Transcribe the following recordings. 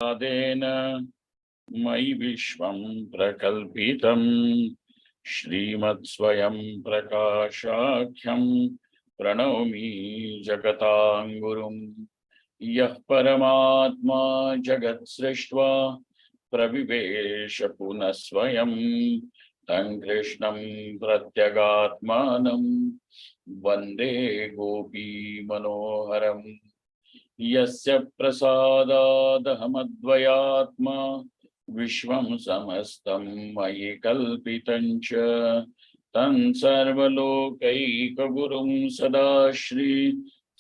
आदेन मयि विश्वं प्रकल्पितं श्रीमत्स्वयं प्रकाशाख्यं प्रणौमि जगतां गुरुं यः परमात्मा जगत्सृष्ट्वा प्रविवेश पुनः स्वयं तं कृष्णं प्रत्यगात्मानं वन्दे गोपीमनोहरम् यस्य प्रसादादहमद्वयात्मा विश्वं समस्तं मयि कल्पितं च तं सर्वलोकैकगुरुं सदाश्री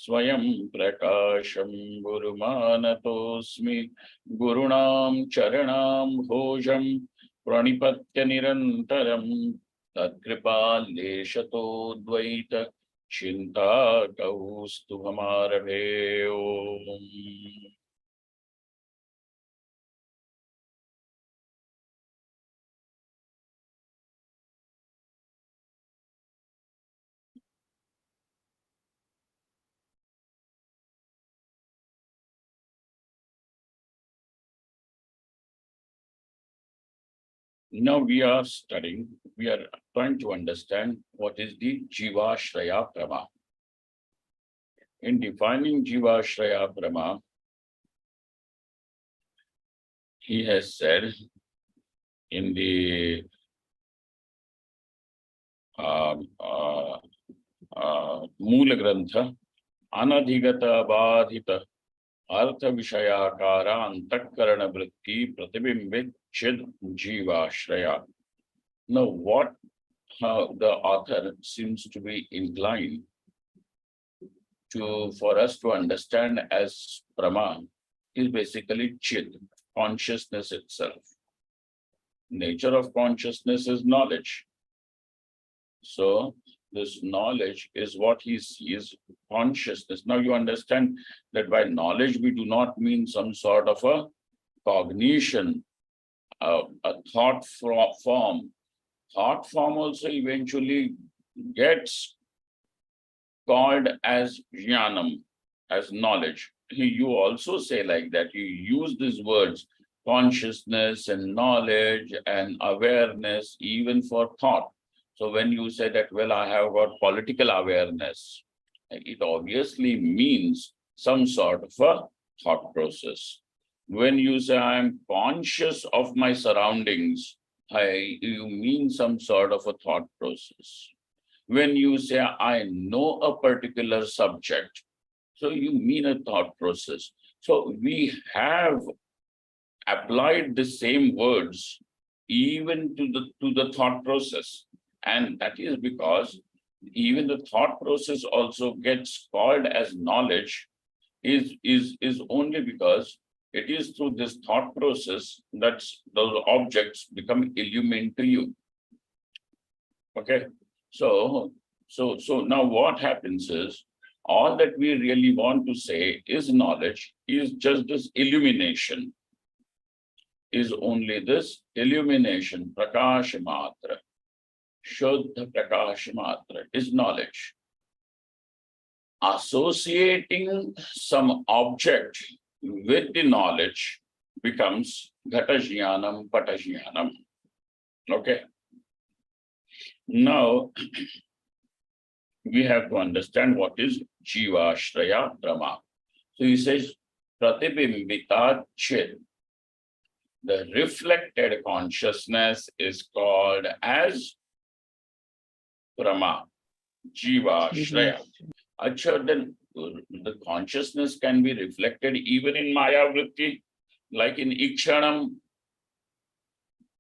स्वयं प्रकाशं गुरुमानतोऽस्मि गुरूणां चरणां भोजं प्रणिपत्य निरन्तरं तत्कृपालेशतो द्वैत चिंता कौस्तुभमारभे ओम. Now we are trying to understand what is the Jivashraya Prama. In defining Jivashraya Prama, he has said in the Moola Grantha, Anadhigata Badhita Artha Vishayakara Antakarana Vritti Pratibimbit Chid Jivashraya. Now what the author seems to be inclined for us to understand as Brahma is basically Chid, consciousness itself. Nature of consciousness is knowledge. So this knowledge is what he sees, consciousness. Now you understand that by knowledge we do not mean some sort of a cognition, a thought form. Thought form also eventually gets called as jnanam, as knowledge. You also say like that. You use these words, consciousness and knowledge and awareness, even for thought. So when you say that, well, I have got political awareness, it obviously means some sort of a thought process. When you say I am conscious of my surroundings, you mean some sort of a thought process. When you say I know a particular subject, so you mean a thought process. So we have applied the same words even to the thought process. And that is because even the thought process also gets called as knowledge is only because it is through this thought process that those objects become illumined to you. Okay. So now what happens is, all that we really want to say is knowledge is just this illumination, is only this illumination, prakash matra, shuddha prakash matra is knowledge. Associating some object with the knowledge becomes ghatajnanam, patajnanam. Okay. Now, we have to understand what is Jivashraya Brahma. So he says, Pratibimbita Chid. The reflected consciousness is called as Brahma, Jivashraya. Acha, then the consciousness can be reflected even in Maya Vritti, like in Ikshanam.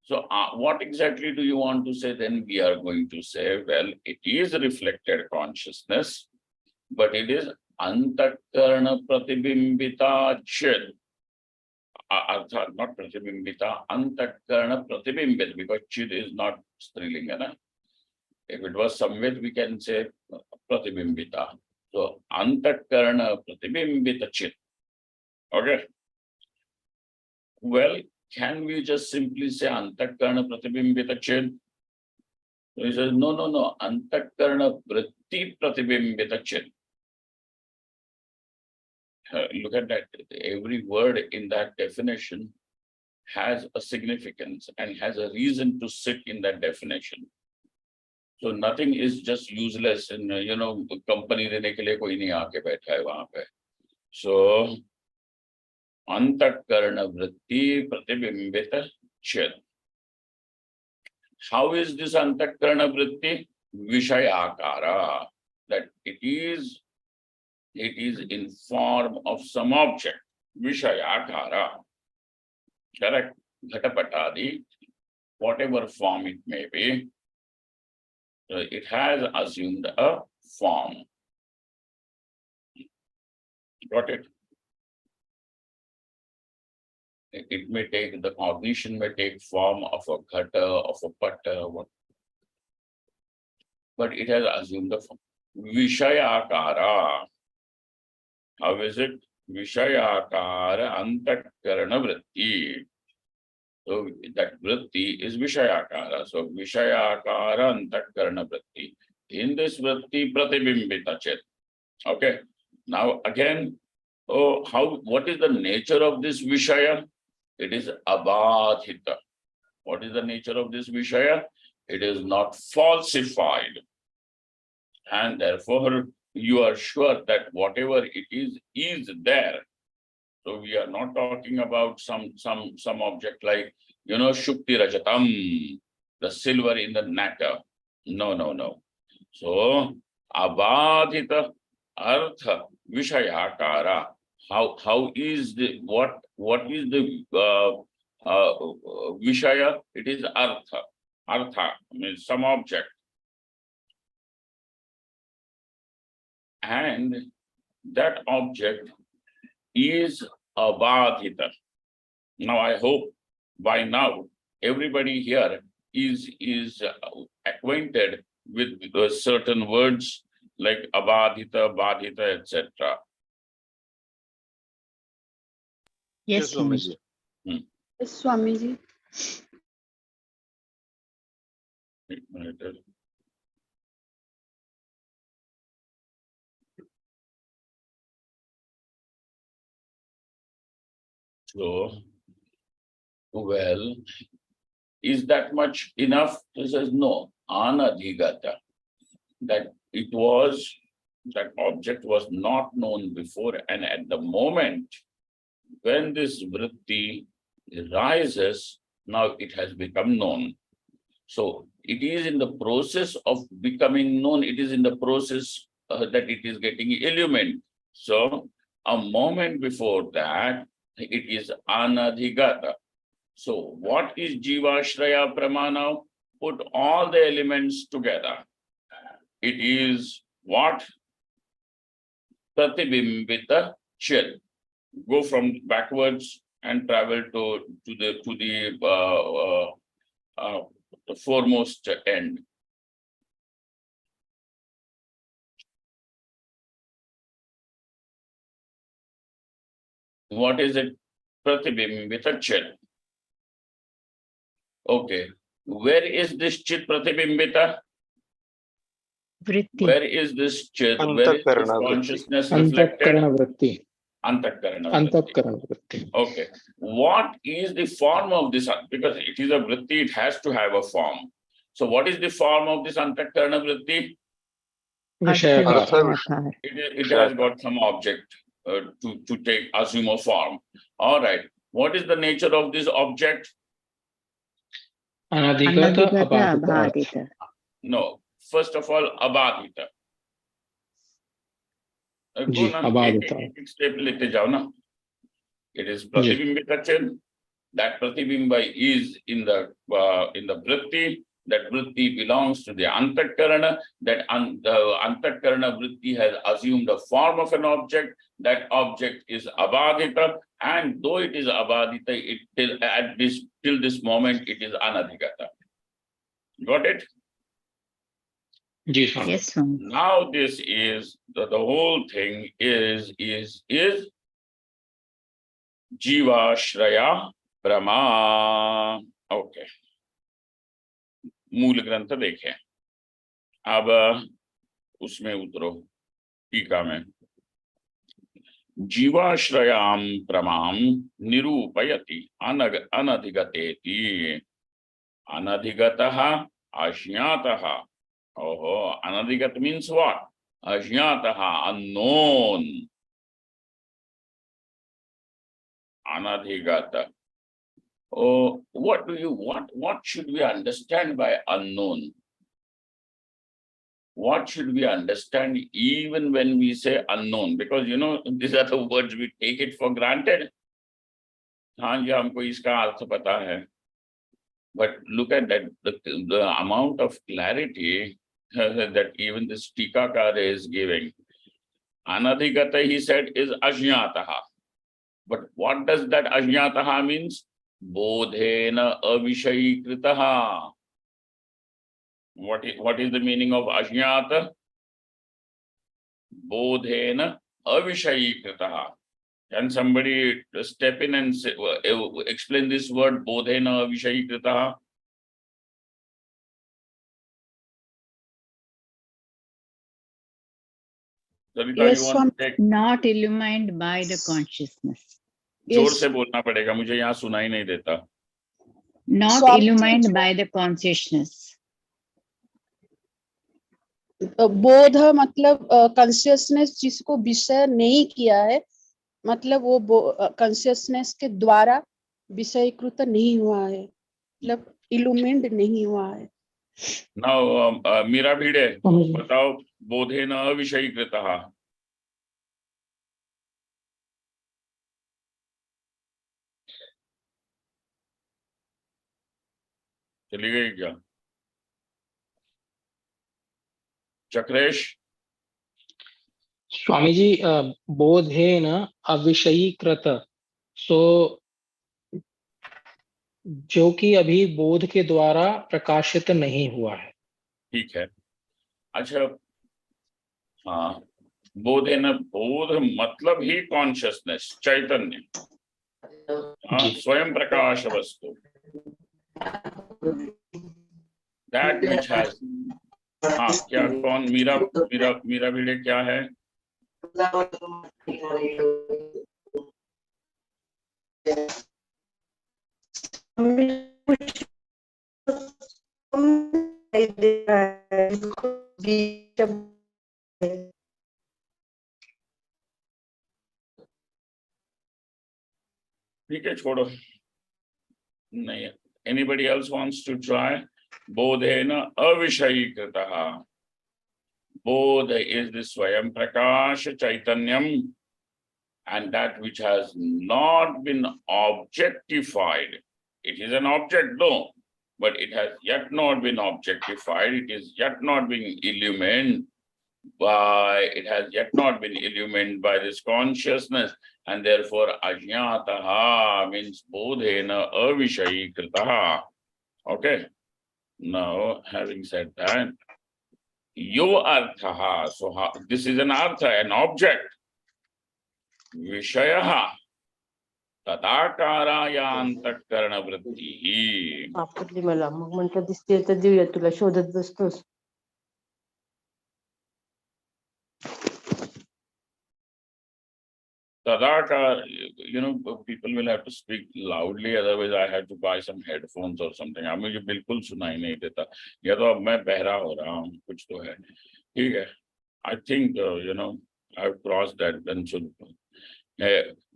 So what exactly do you want to say? Then we are going to say, well, it is reflected consciousness, but it is antakarana pratibimbita chid. Not pratibimbita, antakarana pratibimbit, because chid is not strilinga. If it was samved, we can say pratibimbita. So antakarana pratibimbita chid. Okay. Well, can we just simply say antakarana pratibimbita chid? So he says, no, antakarana vritti pratibimbita chid. look at that. Every word in that definition has a significance and has a reason to sit in that definition. So nothing is just useless and company देने के लिए कोई नहीं आके बैठा है वहां पे. So अंतःकरण वृत्ति प्रतिबिंबित चिद. How is this अंतःकरण वृत्ति? Vishayakara. That it is in form of some object. Vishayakara. Correct? Ghatapatadi, whatever form it may be, it has assumed a form. Got it? It may take, the cognition may take form of a ghata, of a pata, but it has assumed the form. Vishayakara. How is it? Vishayakara antakarana vritti. So that vritti is Vishayakara. So Vishayakara antakarana vritti. In this vritti pratibimbita chit. Okay. Now again, what is the nature of this Vishaya? It is abadhita. What is the nature of this Vishaya? It is not falsified. And therefore, you are sure that whatever it is there. So we are not talking about some object like, Shukti Rajatam, the silver in the natter. No. So, abadhita artha vishayakara. How is the, what is the vishaya? It is artha. Artha means some object. And that object is abadhita. Now I hope by now everybody here is acquainted with certain words like abadhita, badhita, etc. Yes, Swamiji. Yes, Swamiji. So, well, is that much enough? He says, no, anadhigata. That that object was not known before, and at the moment when this vritti rises, now it has become known. So it is in the process of becoming known, it is in the process that it is getting illumined. So a moment before that, it is anadhigata. So what is Jivashraya Pramana? Put all the elements together. It is what? Pratibimbita chit. Go from backwards and travel to the foremost end. What is it? Pratibimbita chit. Okay. Where is this chit pratibimbita? Vritti. Where is this chit? Where is this consciousness reflected? Antakarana vritti. Okay. What is the form of this? Because it is a vritti, it has to have a form. So what is the form of this antakarana vritti? It has got some object to assume a form. All right. What is the nature of this object? Anadhigata, abadhita. No. First of all, abadhita. एक step लेते जाओ ना. It is pratibimbita chit. That pratibimba is in the vritti. That vritti belongs to the antakarana. That the antakarana vritti has assumed the form of an object. That object is abadhita, and though it is abadhita, till this moment it is anadhigata. Got it? Yes, Swami. Now this is the whole thing is Jivashraya Brahma. Okay. मूल ग्रंथ देखें. अब उसमें उतरो टीका में. जीवाश्रयाम प्रमाम निरूपयति अनधिगतेति। अनधिगतः अज्ञातः। ओहो, अनधिगत मीन्स व्हाट? अज्ञातः, unknown. Anadhigata. Oh, what should we understand by unknown? What should we understand even when we say unknown? Because these are the words we take it for granted. हाँ जी, हमको इसका अर्थ पता है. But look at that, the amount of clarity that even this Tikakar is giving. Anadhigata, he said, is ajñātaha. But what does that ajñātaha means? Bodhena avishayīkritaha. What is the meaning of ajñāta? Bodhena avishayīkritaha. Can somebody step in and say, explain this word bodhena avishayīkritaha? Sarita, Yes, you want to take? Not illumined by the consciousness. जोर से बोलना पड़ेगा, मुझे यहाँ सुनाई नहीं देता. Not Swami, illumined by the consciousness. बोध मतलब कॉन्शियसनेस जिसको विषय नहीं किया है, मतलब वो कॉन्शियसनेस के द्वारा विषयीकृत नहीं हुआ है, मतलब इल्यूमिनेट नहीं हुआ है. Now, मीरा भिड़े, बताओ बोधेन अविषयीकृतः. चली गई क्या? चक्रेश. स्वामी जी, बोधेन अविषयीकृत, सो जो कि अभी बोध के द्वारा प्रकाशित नहीं हुआ है. ठीक है. अच्छा, हाँ, बोधेन, बोध मतलब ही कॉन्शियसनेस, चैतन्य, हाँ, स्वयं प्रकाश वस्तु. That which has, हाँ, क्या कौन? मीरा भिड़े क्या है? ठीक है, छोड़ो. नहीं. Anybody else wants to try? Bodhena avishayikritaha. Bodha is the Swayam Prakasha Chaitanyam, and that which has not been objectified. It is an object though, but it has yet not been objectified. It is yet not been illumined by, it has yet not been illumined by this consciousness, and therefore ajñātaha means bodhena avishayikritaha. Okay. Now, having said that, yo arthaha, so this is an artha, an object. Vishayaha tadakaraya antakarana vrittihi. आपली मला मग म्हटलं दिसते तर देऊया तुला, शोधत बसतोस. Tadakar, people will have to speak loudly, otherwise I have to buy some headphones or something. अब मुझे बिल्कुल सुनाई नहीं देता, या तो अब मैं बहरा हो रहा हूँ, कुछ तो है. ठीक है. I think I've crossed that. Then should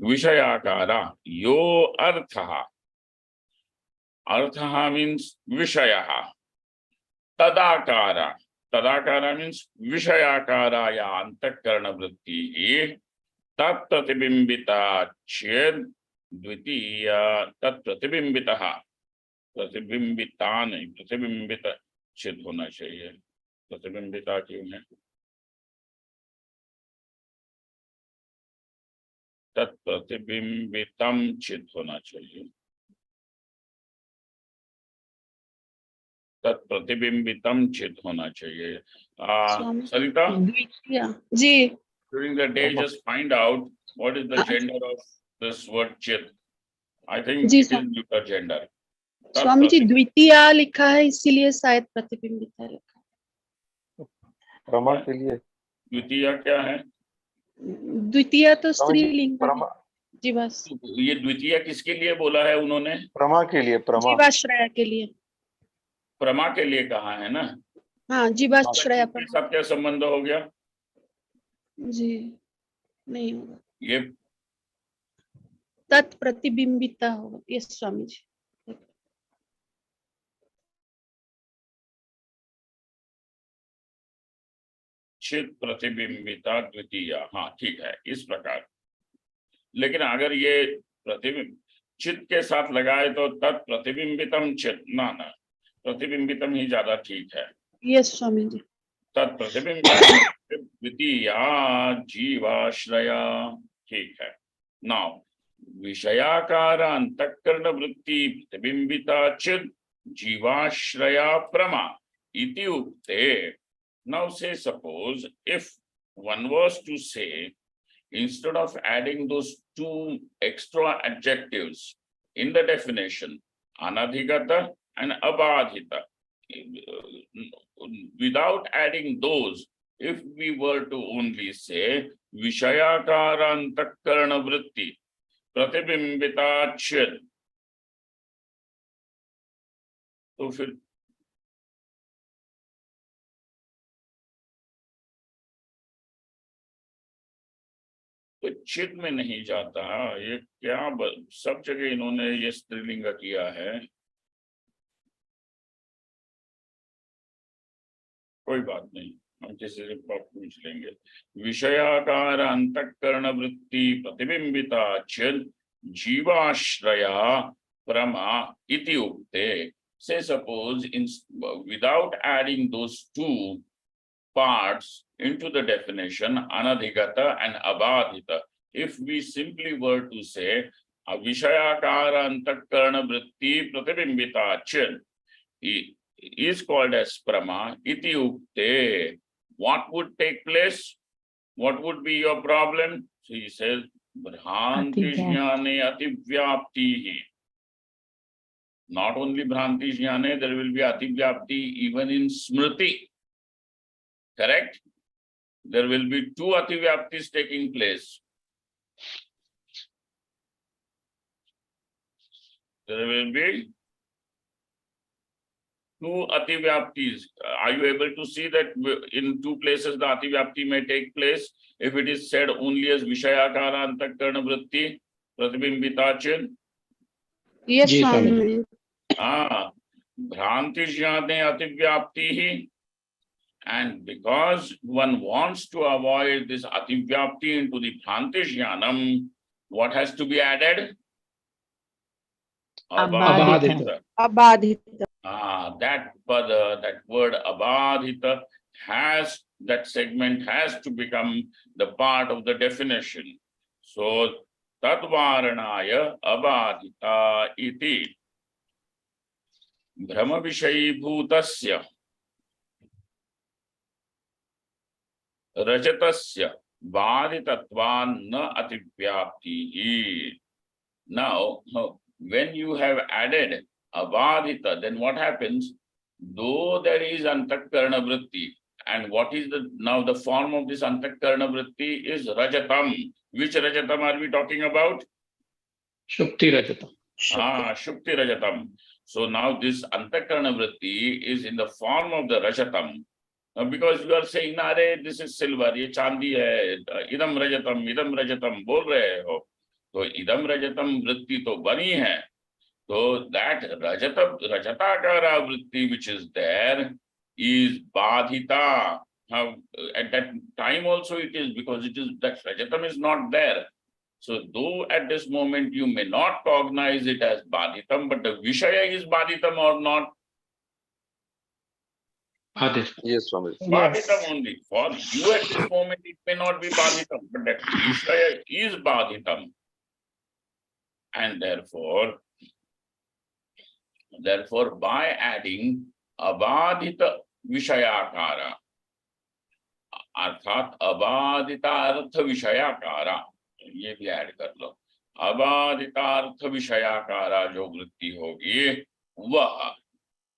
Vishayakara yo arthaha. Arthaha means Vishayaha. Tadakara. Tadakara means Vishayakara ya antakarana vrittihi. tat pratibimbita ched dvitiya tat pratibimbitaha. प्रतिबिंबिता नहीं, प्रतिबिंबित चित होना चाहिए. प्रतिबिंबिता क्यों है? तत्प्रतिबिंबितम चित होना चाहिए. तत्प्रतिबिंबितम चित होना चाहिए. सरिता, जी. during the day just find out what is the gender of this word chit. I think it is neuter gender. Swami ji द्वितीय लिखा है, इसीलिए शायद प्रतिबिंबित लिखा है. प्रमा के लिए द्वितीय क्या है? द्वितीय तो स्त्रीलिंग है। प्रमा जीवाश ये द्वितीय किसके लिए बोला है उन्होंने? प्रमा के लिए, प्रमा जीवाश्रय के लिए। प्रमा के लिए कहा है ना? हाँ, जीवाश्रय के साथ क्या संबंध हो गया? जी नहीं होगा, ये तत्प्रतिबिंबिता होगा। यस स्वामी जी। चित प्रतिबिंबिता द्वितीय, हाँ ठीक है इस प्रकार। लेकिन अगर ये प्रतिबिंब चित के साथ लगाए तो तत् प्रतिबिंबितम चित, ना प्रतिबिंबितम ही ज्यादा ठीक है। यस स्वामी जी। तत् प्रतिबिंबितम द्वितीया जीवाश्रया, ठीक है। नाउ विषयाकार अंतःकरण वृत्ति प्रतिबिंबिता चिद जीवाश्रया प्रमा इति उक्ते। Now say suppose if one was to say, instead of adding those two extra adjectives in the definition, anadhigata and abadhita, without adding those, if we were to only say vishayakara antakarana vritti प्रतिबिंबिता चिद, तो फिर तो चिद में नहीं जाता। ये क्या सब जगह इन्होंने ये स्त्रीलिंग किया है। कोई बात नहीं, हम किसी से पूछ लेंगे। विषयाकार अंतःकरण वृत्ति प्रतिबिंबिता चिद जीवाश्रया प्रमा इति उक्ते। Say suppose without adding those two parts into the definition anadhigata and abadhita, if we simply were to say vishayakara antakarana vritti pratibimbita chid is called as prama iti ukte, what would take place? What would be your problem? So he says bhranti jnane ativyaptihi. Not only bhranti jnane, there will be ativyapti even in smriti. Correct? There will be two ativyaptis taking place. There will be two ativyaptis. Are you able to see that in two places the ativyapti may take place? If it is said only as vishayakara antakarana vritti pratibimbita chin. Yes Swami. Bhranti jnane ativyapti. And because one wants to avoid this ativyapti into the bhranti jnanam, what has to be added? Abadhita. अबाधित। That word abadhita that segment has to become the part of the definition. So tadvaranaya abadhita iti brahma vishayibhutasya rajatasya badhitatvan na ativyaptihi. Now, when you have added abadhita, then what happens? Though there is antakarana vritti, and what is now the form of this antakarana vritti is rajatam. Which rajatam are we talking about? Shukti rajatam. Shukti rajatam. So now this antakarana vritti is in the form of the rajatam. Because you are saying, "Nare, this is silver, ये चांदी है, idam rajatam बोल रहे हो, तो idam rajatam vritti तो बनी है, so that rajatakara vritti which is there is badhita. At that time also it is, because it is that rajatam is not there. So though at this moment you may not cognize it as badhitam, but the vishaya is badhitam or not? Badhita. Yes, Swami. Badhitam only. For you at this moment it may not be badhitam, but that vishaya is badhitam. And therefore by adding abadhita vishayakara, अर्थात अबाधितार्थ विषयाकारा, ये भी add कर लो, अबाधितार्थ विषयाकारा जो वृत्ति होगी वह,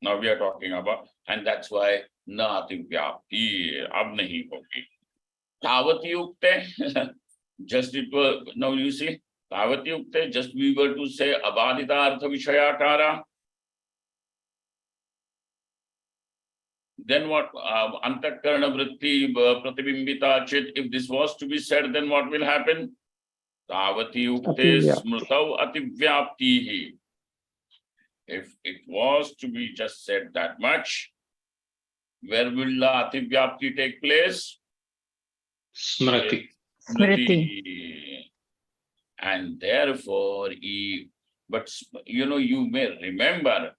now we are talking about, and that's why न अतिव्याप्ति अब नहीं होगी। Tavati Ukte, just it was, now you see, Tavati Ukte, just we were to say Abadita Artha Vishayakara. Then what? Antakarana Vritti Pratibimbita Chit. If this was to be said, then what will happen? Tavati Ukte Ativyapti. Smrtau Ativyaptihi. If it was to be just said that much, where will the Ativyapti take place? Smriti. Smriti. And therefore, but you may remember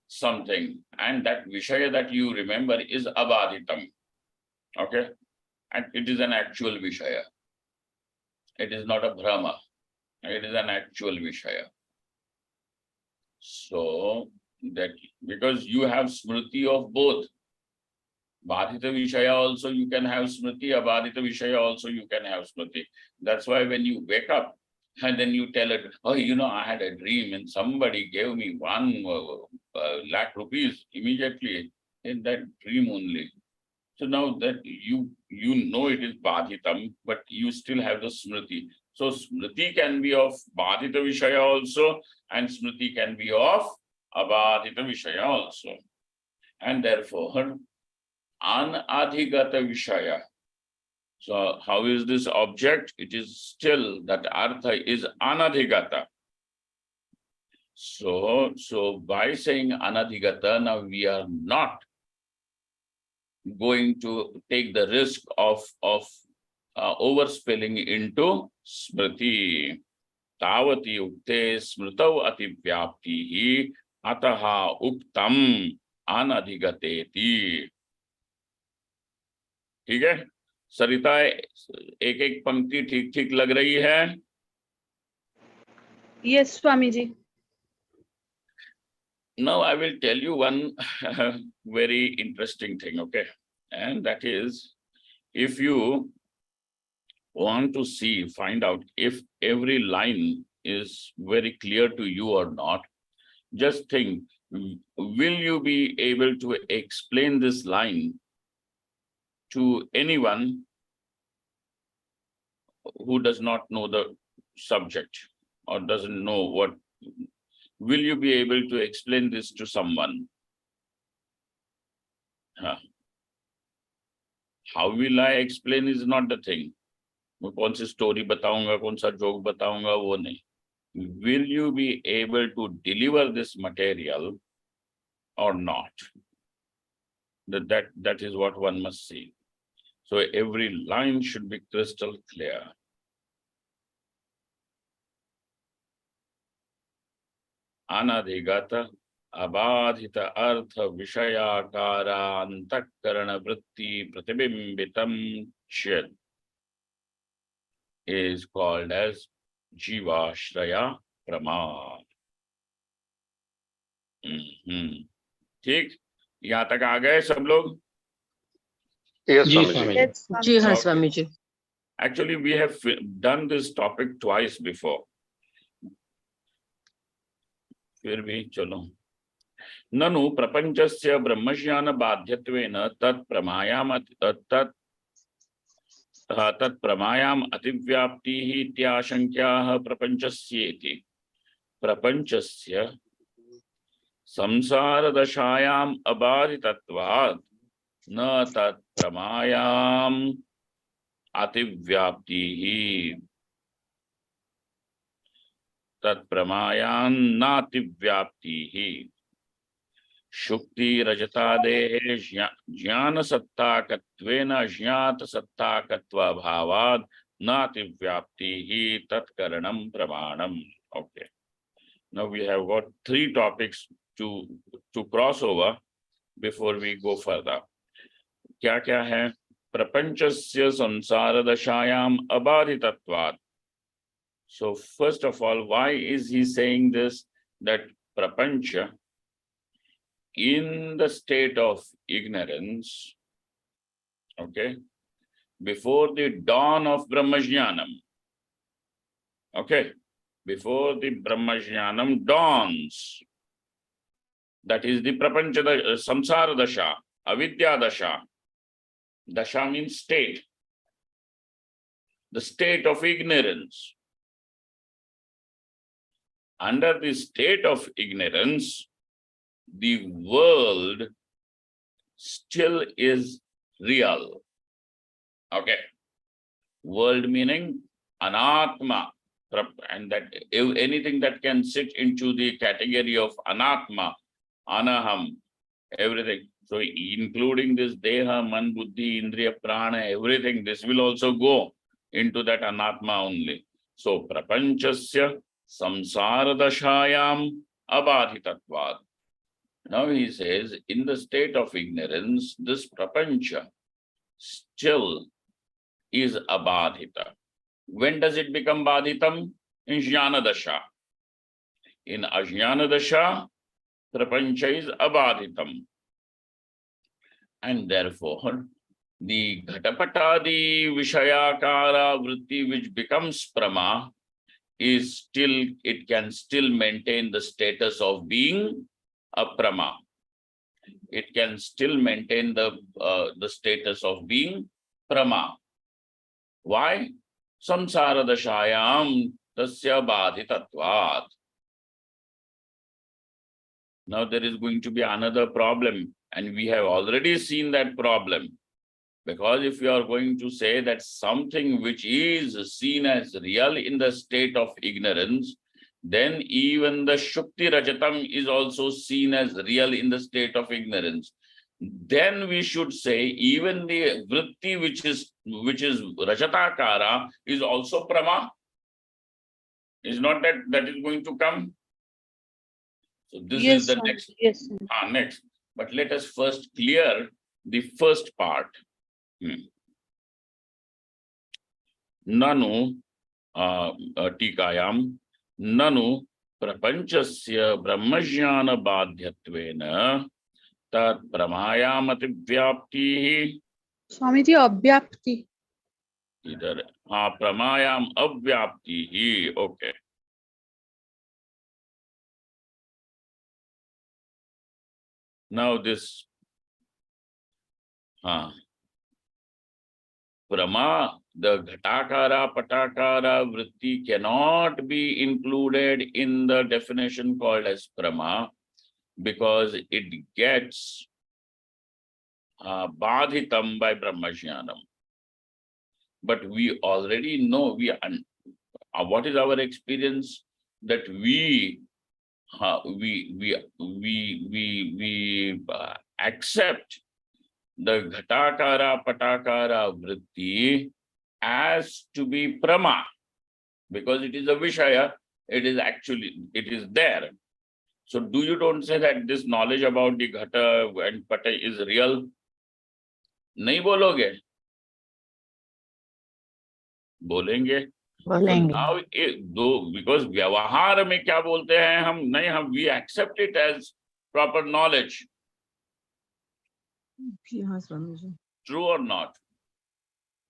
something, and that Vishaya that you remember is Abaditam. Okay? And it is an actual Vishaya. It is not a Brahma. It is an actual Vishaya. So that because you have Smriti of both. Badhita Vishaya also you can have Smriti, Abadita Vishaya also you can have Smriti. That's why when you wake up and then you tell it, oh, I had a dream and somebody gave me 1 lakh rupees immediately in that dream only. So now that you know it is Badhitam, but you still have the Smriti. So Smriti can be of Badhita Vishaya also, and Smriti can be of Abadhita Vishaya also. And therefore, Anadhigata Vishaya. So how is this object? It is still that Artha is Anadhigata. So by saying Anadhigata, now we are not going to take the risk of overspilling into Smriti. Tavati ukte smritau ativyaptihi ataha uktam anadhigateti. ठीक है सरिता, एक एक पंक्ति ठीक ठीक लग रही है? Yes, Swamiji. Now I will tell you one very interesting thing, okay? And that is, if you want to find out if every line is very clear to you or not, just think, will you be able to explain this line to anyone who does not know the subject or doesn't know what? Will you be able to explain this to someone? How will I explain is not the thing. मैं कौन सी story बताऊंगा, कौन सा joke बताऊंगा, वो नहीं. Will you be able to deliver this material or not? That is what one must see. So every line should be crystal clear. Anadhigata abadhita artha vishayakara antakarana vritti pratibimbitam chit is called as Jivashraya Prama. ठीक, यहाँ तक आ गए सब लोग? Yes, जी Swamiji. Swami ji. Yes, Swamiji. जी हाँ Okay. Swami ji. Actually, we have done this topic twice before. फिर भी चलो. ननु प्रपंचस्य ब्रह्मज्ञान बाध्यत्वेन तत्प्रमायाम अतिव्याप्तिः इत्याशंक्याः प्रपंचस्येति. प्रपंचस्य संसारदशायाम् अबाधितत्वात् न तत्प्रमायाम अतिव्याप्तिः. तत्प्रमायान्नातिव्याप्तिः. शुक्ति रजतादेः ज्ञान सत्ताकत्वेन अज्ञात सत्ताकत्वाभावात् नातिव्याप्तिः तत्करणं प्रमाणम्. Okay. Now we have got 3 topics to cross over before we go further. क्या क्या है? प्रपंचस्य संसार दशायाम अबाधितत्वात्. So first of all, why is he saying this? That prapancha, in the state of ignorance, okay, before the dawn of Brahmajnanam, okay, before the Brahmajnanam dawns, that is the prapancha, samsara dasha, avidya dasha. Dasha means state. The state of ignorance. Under the state of ignorance, the world still is real. Okay. World meaning anatma. And that anything that can sit into the category of anatma, anaham, everything. So including this deha, man, buddhi, indriya, prana, everything, this will also go into that anatma only. So prapanchasya samsara dashayam abadhitatvad. Now he says, in the state of ignorance, this prapancha still is abadhita. When does it become badhitam? In jnana dasha. In ajnana dasha, prapancha is abadhitam. And therefore, the ghatapatadi vishayakara vritti, which becomes prama, is still, it can still maintain the status of being a prama. It can still maintain the status of being prama. Why? Samsara dashayam tasya badhitatvat. Now there is going to be another problem, and we have already seen that problem. Because if you are going to say that something which is seen as real in the state of ignorance, then even the Shukti Rajatam is also seen as real in the state of ignorance. Then we should say even the Vritti which is Rajatakara is also Prama. Is not that is going to come? So this is the next. Yes. Next. But let us first clear the first part. Nanu tikayam nanu prapanchasya brahmajnana badhyatvena tat pramayamati vyapti. Swamiji, abhyapti. Either pramayam avyapti. Okay. Now this Prama, the Ghatakara, Patakara, Vritti cannot be included in the definition called as Prama because it gets Badhitam by Brahmajnanam. But we already know, what is our experience? That we accept the Ghatakara, Patakara, Vritti as to be Prama, because it is a Vishaya, it is there. So don't say that this knowledge about the Ghata and Pata is real. Nahi bologe. Bolenge. So now, because Vyavahar mein kya bolte hain, we accept it as proper knowledge. Yes, Swamiji. True or not?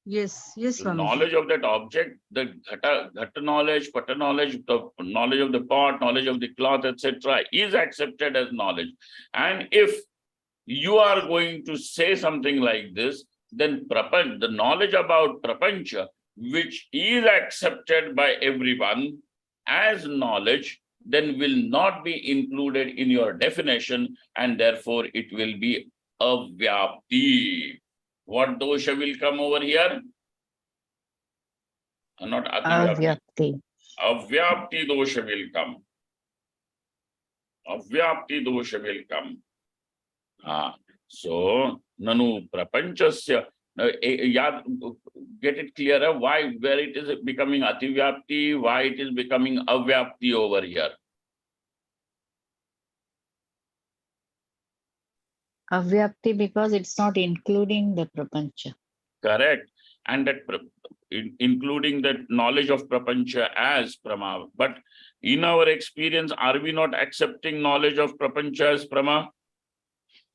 Yes, The Swamiji. knowledge of that object, the Ghata knowledge, Pata knowledge, the knowledge of the pot, knowledge of the cloth, etc., is accepted as knowledge. And if you are going to say something like this, then the knowledge about Prapancha, which is accepted by everyone as knowledge, then will not be included in your definition, and therefore it will be avyapti. What dosha will come over here? Not ativyapti. Avyapti dosha will come. Avyapti dosha will come. So, nanu prapanchasya. Get it clearer where it is becoming ativyapti, why it is becoming avyapti over here. Avyapti because it's not including the prapancha. Correct. And that including the knowledge of prapancha as prama. But in our experience, are we not accepting knowledge of prapancha as prama?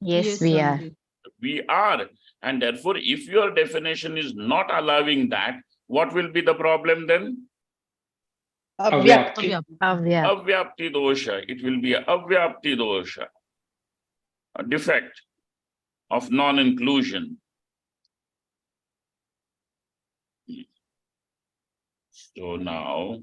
Yes, we are. Swamiji. We are. And therefore, if your definition is not allowing that, what will be the problem then? Abhyapti. Avyapti dosha. It will be avyapti dosha. A defect of non-inclusion. So now,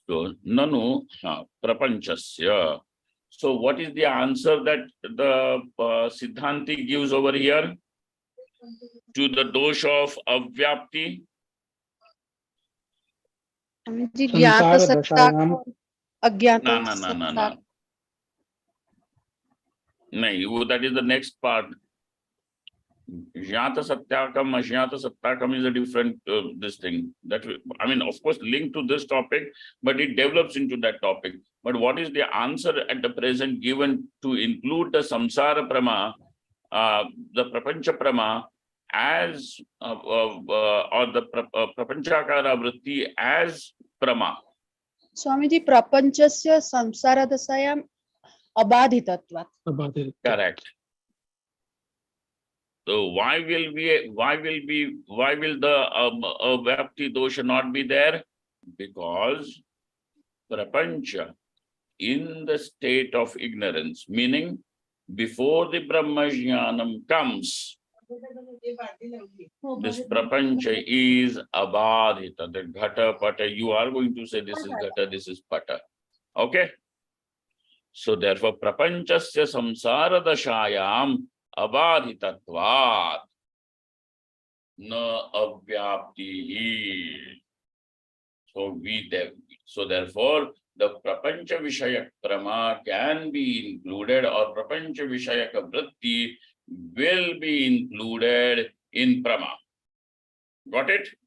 so nanu prapanchasya. So what is the answer that the Siddhanti gives over here to the dosha of avyapti? जी ज्ञात संसार सत्ता दशायाम को अज्ञात No. सत्ता No, that is the next part. Jnata Satyakam, Ajnata Satyakam is a different this thing. That I mean, of course, linked to this topic, but it develops into that topic. But what is the answer at the present given to include the samsara prama, the prapancha prama, as or the prapanchakara vritti as prama? Swami ji प्रपंचस्य संसार दशायाम अबाधितत्वात् Correct. So why will the Vyapti dosha not be there? Because prapancha in the state of ignorance, meaning before the Brahma Jnanam comes, this prapancha is abadhita, the ghata pata. You are going to say this is ghata, this is pata. Okay? So therefore, prapanchasya samsara dashayam abadhitatvat na avyaptihi. So therefore, the prapancha vishayak prama can be included, or prapancha vishayaka vritti will be included in prama. Got it?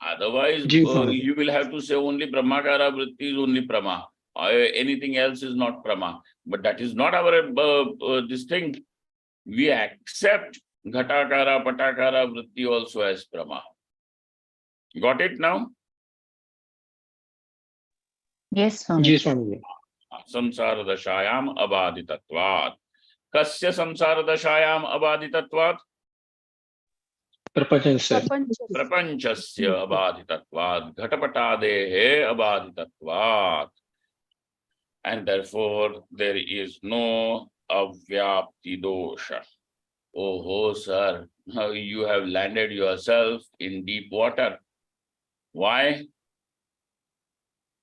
Otherwise, ji Swami ji. you will have to say only brahmakara vritti is only prama. Anything else is not prama. But that is not our this thing. We accept ghatakara, patakara vritti also as prama. Got it now? Yes, Swami. जी स्वामी जी। संसार दशायाम अबाधितत्वात्. कस्य संसार दशायाम अबाधितत्वात्? प्रपंच से प्रपंचस्य अबाधितत्वात्, घटपटादेः अबाधितत्वात्. And therefore there is no avyapti dosha. Oh, sir, now you have landed yourself in deep water. Why?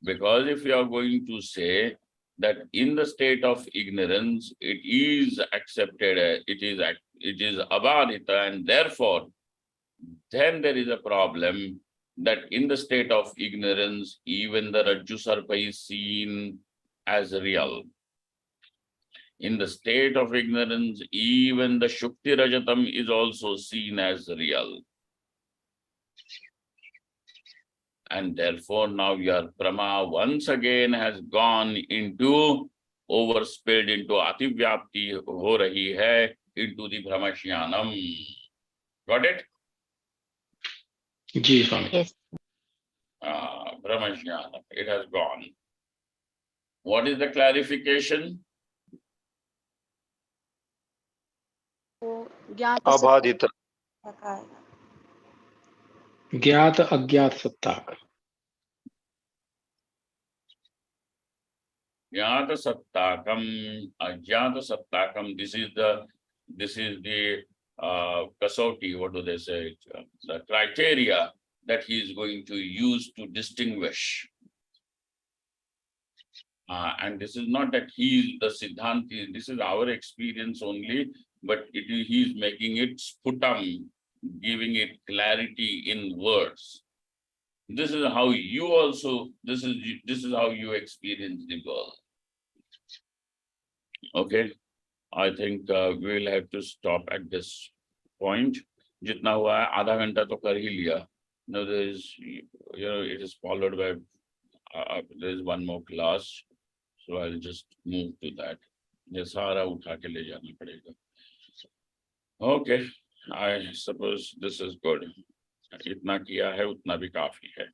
Because if you are going to say that in the state of ignorance, it is accepted, it is abadita, and therefore, then there is a problem that in the state of ignorance, even the Rajju Sarpa is seen as real. In the state of ignorance, even the Shukti Rajatam is also seen as real. And therefore now your prama once again has gone into, overspilled into ativyapti ho rahi hai, into the brahmashyanam. Got it? Ji Swami ji. Yes. Brahmashyanam, it has gone. What is the clarification? ज्ञात अबाधित सत्ता का आएगा। ज्ञात अज्ञात सत्ता का। Jnata sattakam, ajnata sattakam, this is the kasauti, what do they say? The criteria that he is going to use to distinguish. And this is not that he is the Siddhanti, this is our experience only, but he is making it sputam, giving it clarity in words. This is how you also, this is how you experience the world. Okay, I think we will have to stop at this point. Jitna hua hai, आधा घंटा तो कर ही लिया. Now there is, it is followed by, there is one more class. So I'll just move to that. ये सारा उठा के ले जाना पड़ेगा. Okay, I suppose this is good. इतना किया है उतना भी काफी है.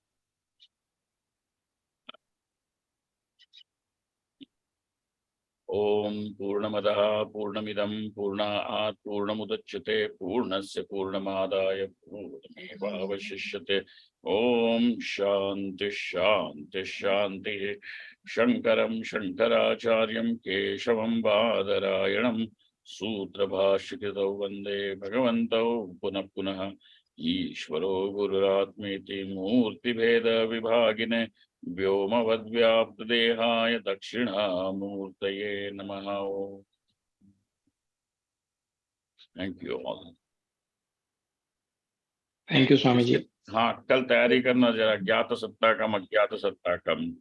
ओम पूर्णमदः पूर्णमिदं पूर्णात् पूर्णमुदच्यते पूर्णस्य पूर्णमादाय पूर्णमेवावशिष्यते. ओम शांति शांति शांति. शंकरं शंकराचार्यं केशवं बादरायणं सूत्रभाष्यकृतौ वन्दे भगवन्तौ पुनः पुनः। ईश्वरो गुरुरात्मेति मूर्तिभेद विभागिने व्योमवद्व्याप्तदेहाय दक्षिणामूर्तये नमः। Thank you all. Thank you Swami ji. हाँ, कल तैयारी करना जरा, ज्ञात सत्ता कम अज्ञात सत्ता कम।